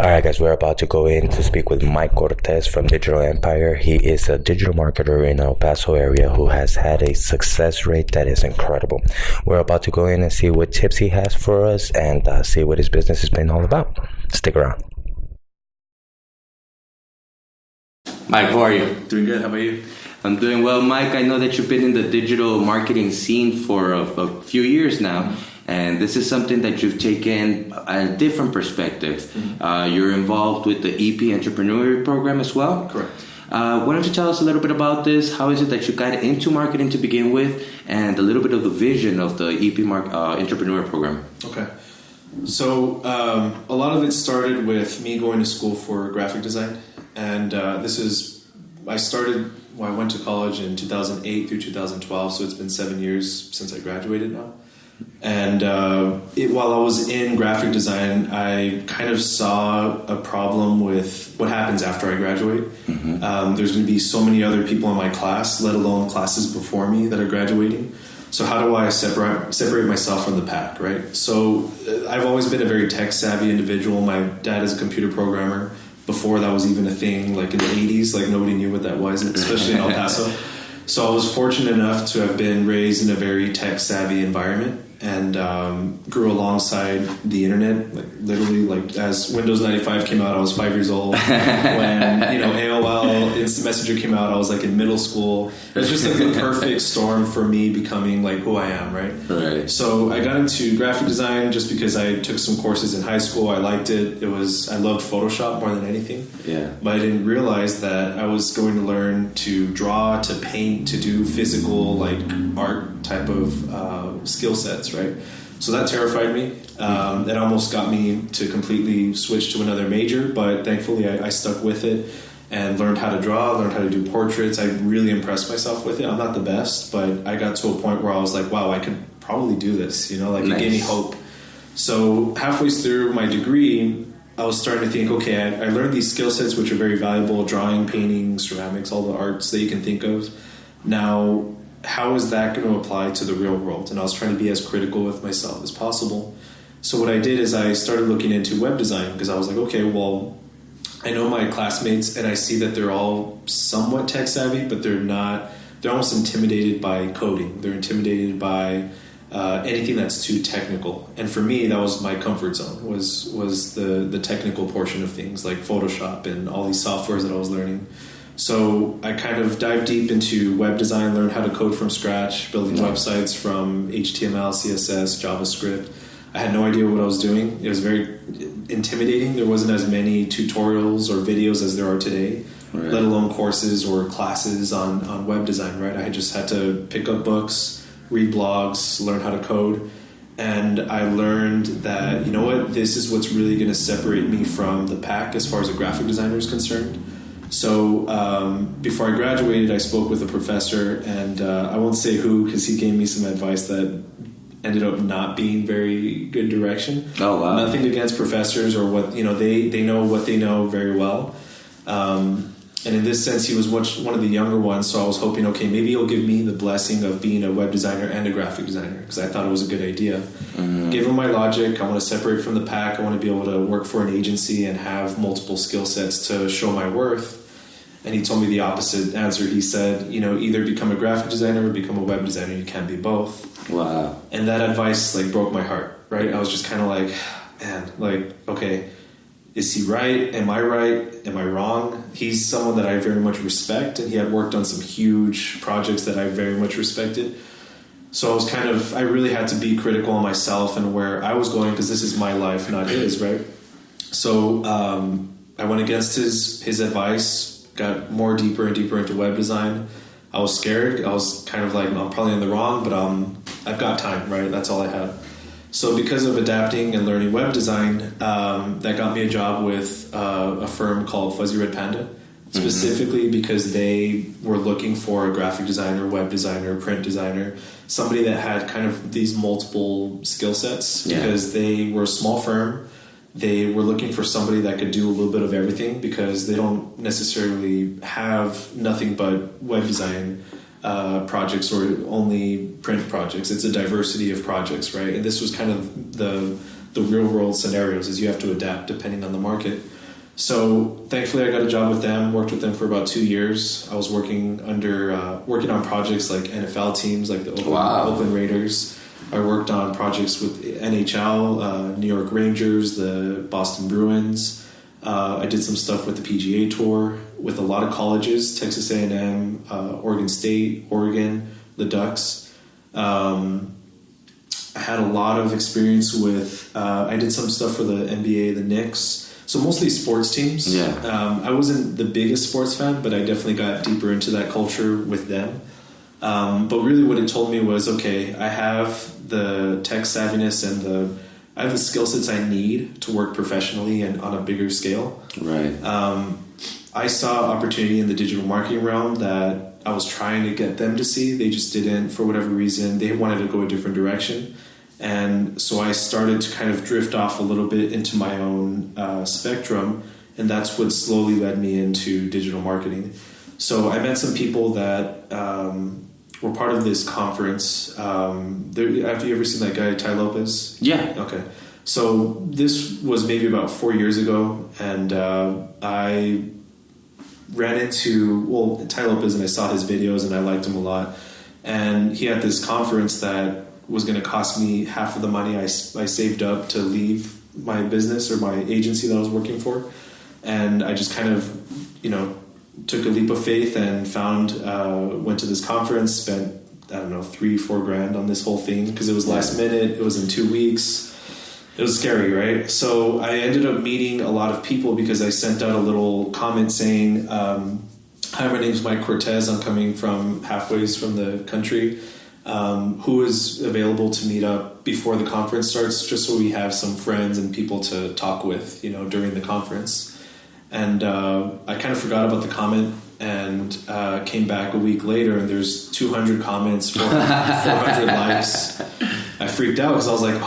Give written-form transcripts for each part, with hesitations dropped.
All right, guys, we're about to go in to speak with Mike Cortez from Digital Empire. He is a digital marketer in El Paso area who has had a success rate that is incredible. We're about to go in and see what tips he has for us and see what his business has been all about. Stick around. Mike, how are you? Doing good. How about you? I'm doing well. Mike, I know that you've been in the digital marketing scene for a few years now, and this is something that you've taken a different perspective. Mm-hmm. You're involved with the EP Entrepreneur Program as well? Correct. Why don't you tell us a little bit about this? How is it that you got into marketing to begin with, and a little bit of the vision of the EP Entrepreneur Program? Okay. So a lot of it started with me going to school for graphic design, and I went to college in 2008 through 2012, so it's been 7 years since I graduated now. And while I was in graphic design, I kind of saw a problem with what happens after I graduate. Mm-hmm. There's going to be so many other people in my class, let alone classes before me that are graduating. So how do I separate myself from the pack, right? So I've always been a very tech-savvy individual. My dad is a computer programmer. Before that was even a thing, like in the 80s, like nobody knew what that was, especially in El Paso. So I was fortunate enough to have been raised in a very tech-savvy environment and grew alongside the internet, like literally, like as Windows 95 came out, I was 5 years old. When AOL Instant Messenger came out, I was like in middle school. It was just like the perfect storm for me becoming like who I am, right? Right. So I got into graphic design just because I took some courses in high school. I liked it. I loved Photoshop more than anything. Yeah. But I didn't realize that I was going to learn to draw, to paint, to do physical like art type of skill sets, right? So that terrified me. It almost got me to completely switch to another major, but thankfully I stuck with it and learned how to draw, learned how to do portraits. I really impressed myself with it. I'm not the best, but I got to a point where I was like, wow, I could probably do this, Nice. It gave me hope. So halfway through my degree, I was starting to think, okay, I learned these skill sets which are very valuable, drawing, painting, ceramics, all the arts that you can think of. Now, how is that going to apply to the real world? And I was trying to be as critical with myself as possible. So what I did is I started looking into web design because I was like, okay, well, I know my classmates and I see that they're all somewhat tech savvy, but they're almost intimidated by coding. They're intimidated by anything that's too technical. And for me, that was my comfort zone, was the technical portion of things like Photoshop and all these softwares that I was learning. So I kind of dived deep into web design, learned how to code from scratch, building websites from HTML, CSS, JavaScript. I had no idea what I was doing. It was very intimidating. There wasn't as many tutorials or videos as there are today, right, let alone courses or classes on web design, right? I just had to pick up books, read blogs, learn how to code. And I learned that, you know what, this is what's really going to separate me from the pack as far as a graphic designer is concerned. So before I graduated, I spoke with a professor, and I won't say who because he gave me some advice that ended up not being very good direction. Oh, wow. Nothing against professors or what, they know what they know very well. And in this sense, he was one of the younger ones, so I was hoping, okay, maybe he'll give me the blessing of being a web designer and a graphic designer, because I thought it was a good idea. Mm-hmm. Gave him my logic. I want to separate from the pack. I want to be able to work for an agency and have multiple skill sets to show my worth. And he told me the opposite answer. He said, either become a graphic designer or become a web designer. You can't be both. Wow. And that advice, broke my heart, right? I was just kind of like, man, okay, is he right? Am I right? Am I wrong? He's someone that I very much respect, and he had worked on some huge projects that I very much respected. So I really had to be critical on myself and where I was going, because this is my life, not his, right? So I went against his advice, got more deeper and deeper into web design. I was scared. I was kind of like, I'm probably in the wrong, but I've got time, right? That's all I had. So because of adapting and learning web design, that got me a job with a firm called Fuzzy Red Panda, specifically because they were looking for a graphic designer, web designer, print designer, somebody that had kind of these multiple skill sets, because they were a small firm. They were looking for somebody that could do a little bit of everything, because they don't necessarily have nothing but web design projects or only print projects. It's a diversity of projects, right? And this was kind of the the real world scenarios is you have to adapt depending on the market. So thankfully I got a job with them, worked with them for about 2 years. I was working on projects like NFL teams, like the Oakland Raiders. I worked on projects with NHL, New York Rangers, the Boston Bruins. I did some stuff with the PGA Tour, with a lot of colleges, Texas A&M, Oregon State, Oregon, the Ducks. I had a lot of experience with, I did some stuff for the NBA, the Knicks. So mostly sports teams. Yeah. I wasn't the biggest sports fan, but I definitely got deeper into that culture with them. But really what it told me was, okay, I have the tech savviness and I have the skill sets I need to work professionally and on a bigger scale. Right. I saw opportunity in the digital marketing realm that I was trying to get them to see. They just didn't, for whatever reason. They wanted to go a different direction. And so I started to kind of drift off a little bit into my own spectrum, and that's what slowly led me into digital marketing. So I met some people that were part of this conference. Have you ever seen that guy, Ty Lopez? Yeah. Okay. So this was maybe about 4 years ago, and I ran into, Ty Lopez, and I saw his videos, and I liked him a lot. And he had this conference that was going to cost me half of the money I saved up to leave my business or my agency that I was working for. And I just kind of, took a leap of faith and went to this conference, spent, $3-4 on this whole thing because it was last minute. It was in 2 weeks. It was scary, right? So I ended up meeting a lot of people because I sent out a little comment saying, hi, my name's Mike Cortez. I'm coming from halfways from the country. Who is available to meet up before the conference starts, just so we have some friends and people to talk with, during the conference. And I kind of forgot about the comment and came back a week later, and there's 200 comments, 400 likes. I freaked out because I was like,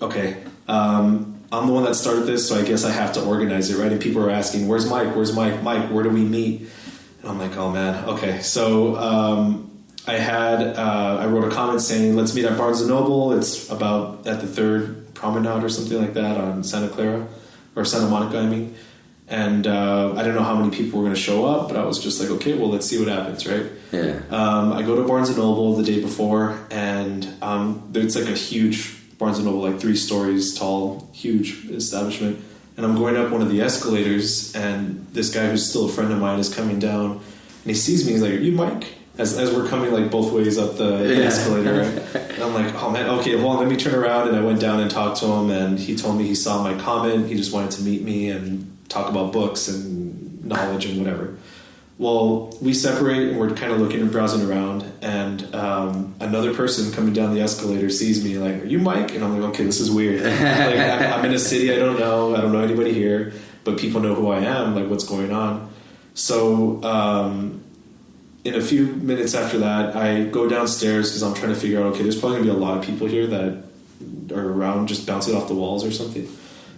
okay, I'm the one that started this, so I guess I have to organize it, right? And people are asking, where's Mike? Where's Mike? Mike, where do we meet? And I'm like, oh man, okay. So I wrote a comment saying, let's meet at Barnes & Noble. It's about at the 3rd Promenade or something like that on Santa Monica, I mean. And I don't know how many people were going to show up, but I was just like, okay, well, let's see what happens, right? Yeah. I go to Barnes & Noble the day before, and it's like a huge Barnes & Noble, like 3 stories tall, huge establishment. And I'm going up one of the escalators, and this guy who's still a friend of mine is coming down, and he sees me. He's like, are you Mike? As we're coming like both ways up the escalator, right? And I'm like, oh man, okay, well, let me turn around. And I went down and talked to him, and he told me he saw my comment. He just wanted to meet me and talk about books and knowledge and whatever. Well, we separate, and we're kind of looking and browsing around, and another person coming down the escalator sees me, like, are you Mike? And I'm like, okay, this is weird. Like, I'm in a city I don't know anybody here, but people know who I am, like, what's going on. So in a few minutes after that, I go downstairs because I'm trying to figure out, okay, there's probably going to be a lot of people here that are around just bouncing off the walls or something.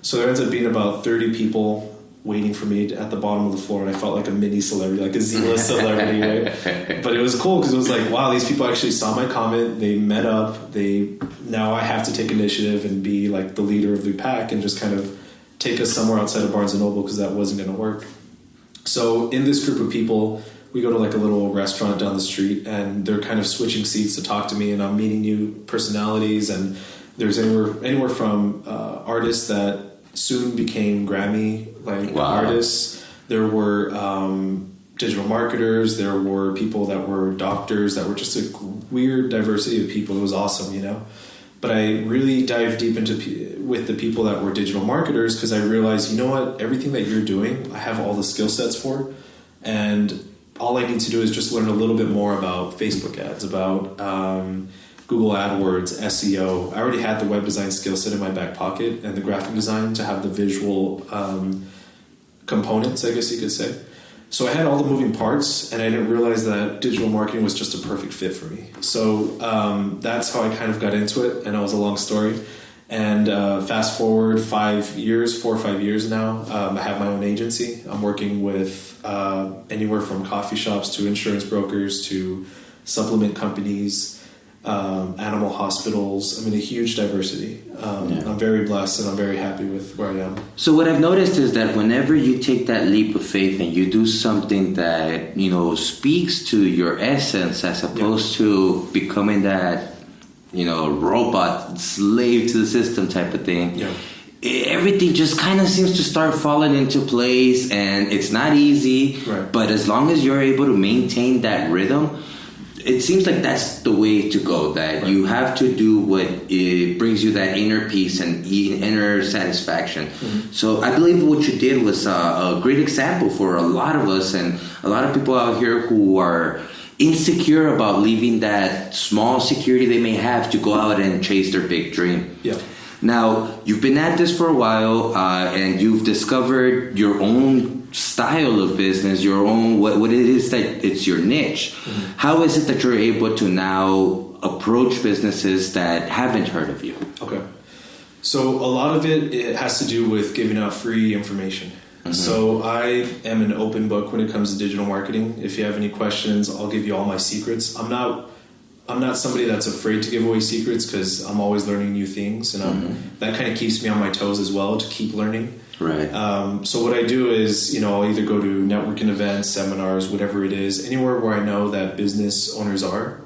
So there ends up being about 30 people waiting for me at the bottom of the floor, and I felt like a mini celebrity, like a Z-list celebrity, right? But it was cool because it was like, wow, these people actually saw my comment, they met up, now I have to take initiative and be like the leader of the pack and just kind of take us somewhere outside of Barnes & Noble because that wasn't going to work. So in this group of people, we go to like a little restaurant down the street, and they're kind of switching seats to talk to me, and I'm meeting new personalities, and there's anywhere from artists that soon became Grammy artists. There were digital marketers. There were people that were doctors. That were just a weird diversity of people. It was awesome, But I really dived deep with the people that were digital marketers because I realized, you know what, everything that you're doing, I have all the skill sets for, and all I need to do is just learn a little bit more about Facebook ads, about Google AdWords, SEO. I already had the web design skill set in my back pocket and the graphic design to have the visual components, I guess you could say. So I had all the moving parts, and I didn't realize that digital marketing was just a perfect fit for me. So that's how I kind of got into it, and it was a long story. And fast forward 4 or 5 years now, I have my own agency. I'm working with anywhere from coffee shops to insurance brokers to supplement companies. animal hospitals. I mean, a huge diversity. I'm very blessed and I'm very happy with where I am. So what I've noticed is that whenever you take that leap of faith and you do something that, speaks to your essence as opposed to becoming that, robot slave to the system type of thing, everything just kind of seems to start falling into place, and it's not easy, but as long as you're able to maintain that rhythm, it seems like that's the way to go, that you have to do what it brings you that inner peace and inner satisfaction. So I believe what you did was a great example for a lot of us and a lot of people out here who are insecure about leaving that small security they may have to go out and chase their big dream. Now, you've been at this for a while, and you've discovered your own style of business, your own, what it is that it's your niche. How is it that you're able to now approach businesses that haven't heard of you? Okay. So a lot of it has to do with giving out free information. So I am an open book when it comes to digital marketing. If you have any questions, I'll give you all my secrets. I'm not somebody that's afraid to give away secrets because I'm always learning new things, and that kind of keeps me on my toes as well to keep learning. So what I do is, I'll either go to networking events, seminars, whatever it is, anywhere where I know that business owners are,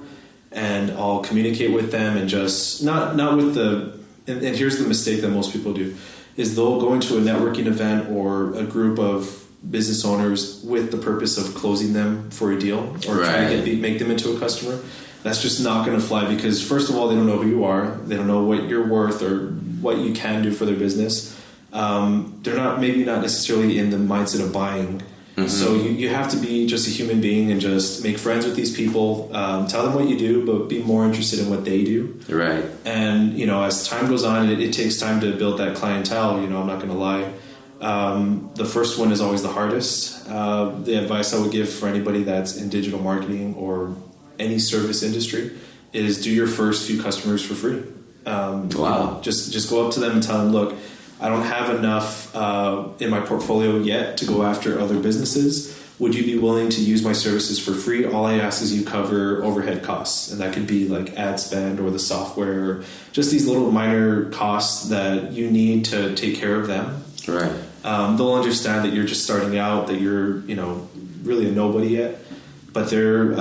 and I'll communicate with them and just not with the. And here's the mistake that most people do. Is they'll go into a networking event or a group of business owners with the purpose of closing them for a deal or trying to make them into a customer. That's just not going to fly because, first of all, they don't know who you are. They don't know what you're worth or what you can do for their business. They're maybe not necessarily in the mindset of buying. So you have to be just a human being and just make friends with these people. Tell them what you do, but be more interested in what they do. And, as time goes on, it takes time to build that clientele. I'm not going to lie. The first one is always the hardest. The advice I would give for anybody that's in digital marketing or any service industry is do your first few customers for free. Just go up to them and tell them, look, I don't have enough in my portfolio yet to go after other businesses. Would you be willing to use my services for free? All I ask is you cover overhead costs, and that could be like ad spend or the software, or just these little minor costs that you need to take care of them. They'll understand that you're just starting out, that you're really a nobody yet, but they're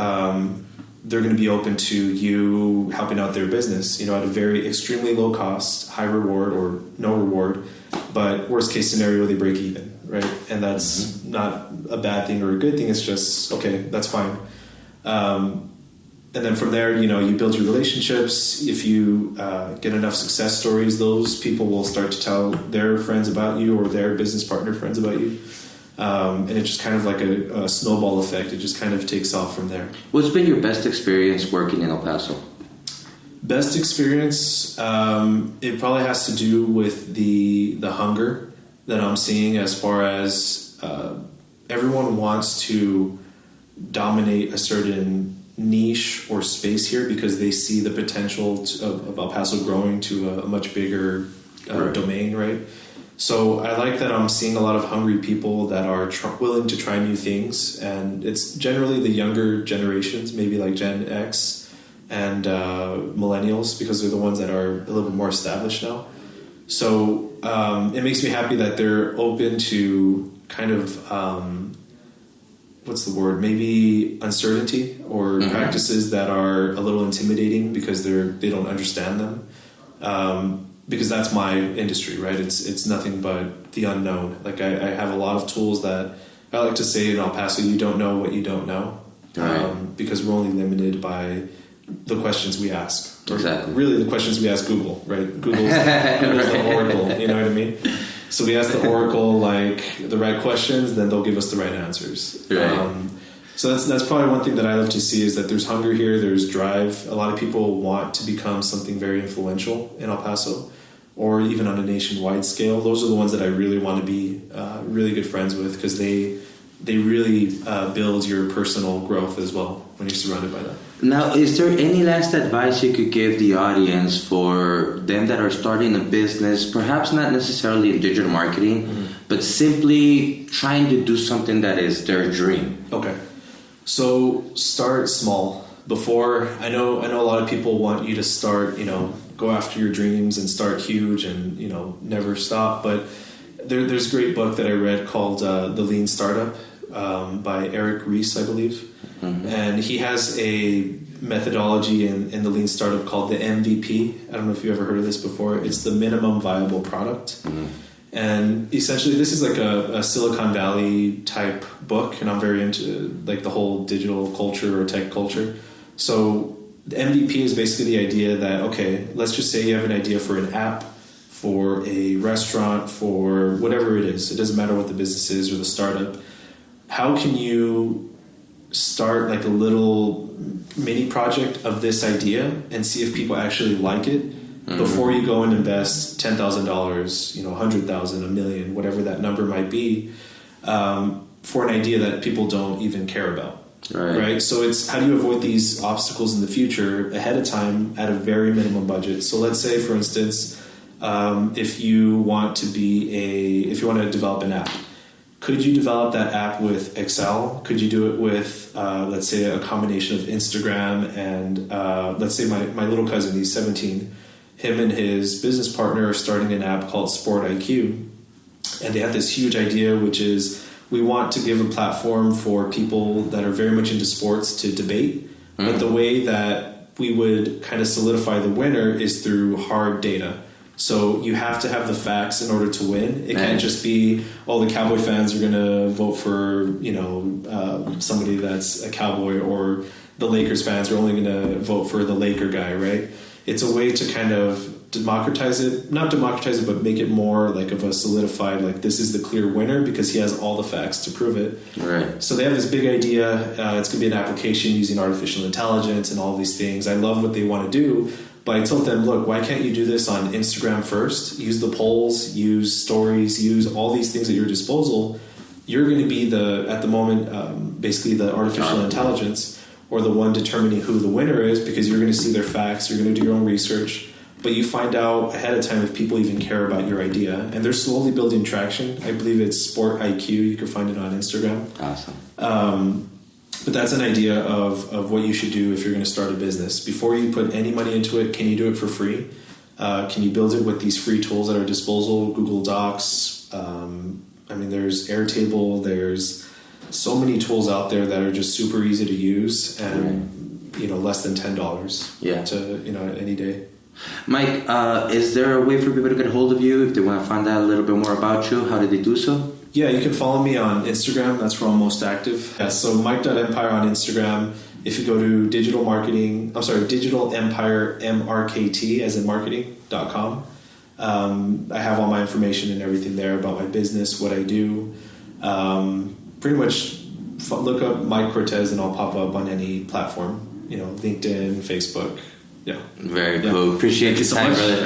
going to be open to you helping out their business, at a very extremely low cost, high reward or no reward, but worst case scenario, they break even, right? And that's not a bad thing or a good thing. It's just, okay, that's fine. And then from there, you build your relationships. If you get enough success stories, those people will start to tell their friends about you or their business partner friends about you. And it's just kind of like a snowball effect. It just kind of takes off from there. What's been your best experience working in El Paso? Best experience, it probably has to do with the hunger that I'm seeing as far as everyone wants to dominate a certain niche or space here because they see the potential of El Paso growing to a much bigger domain, right? So I like that I'm seeing a lot of hungry people that are willing to try new things, and it's generally the younger generations, maybe like Gen X and millennials, because they're the ones that are a little bit more established now. So it makes me happy that they're open to kind of, what's the word? Maybe uncertainty or practices that are a little intimidating because they don't understand them. Because that's my industry, right? It's nothing but the unknown. Like I have a lot of tools that I like to say in El Paso, you don't know what you don't know. Because we're only limited by the questions we ask. Exactly. Really the questions we ask Google, right? Google's the oracle, you know what I mean? So we ask the oracle like the right questions, then they'll give us the right answers. So that's probably one thing that I love to see is that there's hunger here, there's drive. A lot of people want to become something very influential in El Paso, or even on a nationwide scale. Those are the ones that I really want to be really good friends with because they really build your personal growth as well when you're surrounded by that. Now, is there any last advice you could give the audience for them that are starting a business, perhaps not necessarily in digital marketing, but simply trying to do something that is their dream? Okay. So start small. before. I know a lot of people want you to start, go after your dreams and start huge and, never stop. But there's a great book that I read called The Lean Startup by Eric Ries, I believe. Mm-hmm. And he has a methodology in the Lean Startup called the MVP. I don't know if you've ever heard of this before. It's the minimum viable product. Mm-hmm. And essentially this is like a Silicon Valley type book, and I'm very into like the whole digital culture or tech culture. So the MVP is basically the idea that, okay, let's just say you have an idea for an app, for a restaurant, for whatever it is. It doesn't matter what the business is or the startup. How can you start like a little mini project of this idea and see if people actually like it before you go and invest $10,000, $100,000, $1 million, whatever that number might be, for an idea that people don't even care about. Right. So it's how do you avoid these obstacles in the future ahead of time at a very minimum budget. So let's say, for instance, if you want to develop an app, could you develop that app with Excel? Could you do it with, let's say, a combination of Instagram and, let's say my little cousin, he's 17. Him and his business partner are starting an app called Sport IQ. And they have this huge idea, which is we want to give a platform for people that are very much into sports to debate. But the way that we would kind of solidify the winner is through hard data. So you have to have the facts in order to win. It can't just be, the Cowboy fans are going to vote for, somebody that's a Cowboy, or the Lakers fans are only going to vote for the Laker guy, right? It's a way to kind of democratize it, not democratize it, but make it more like of a solidified, like this is the clear winner because he has all the facts to prove it. Right. So they have this big idea. It's going to be an application using artificial intelligence and all these things. I love what they want to do. But I told them, look, why can't you do this on Instagram first? Use the polls, use stories, use all these things at your disposal. You're going to be at the moment, basically the artificial intelligence, or the one determining who the winner is, because you're going to see their facts, you're going to do your own research, but you find out ahead of time if people even care about your idea. And they're slowly building traction. I believe it's Sport IQ. You can find it on Instagram. Awesome. But that's an idea of what you should do if you're going to start a business. Before you put any money into it, can you do it for free? Can you build it with these free tools at our disposal? Google Docs. There's Airtable. There's so many tools out there that are just super easy to use and, less than $10 to, any day. Mike, is there a way for people to get a hold of you if they want to find out a little bit more about you? How do they do so? Yeah, you can follow me on Instagram. That's where I'm most active. Yeah, so Mike.Empire on Instagram. If you go to Digital Empire, MRKT, as in marketing.com. I have all my information and everything there about my business, what I do. Pretty much look up Mike Cortez and I'll pop up on any platform, LinkedIn, Facebook. Yeah. Very cool. Appreciate your time, brother.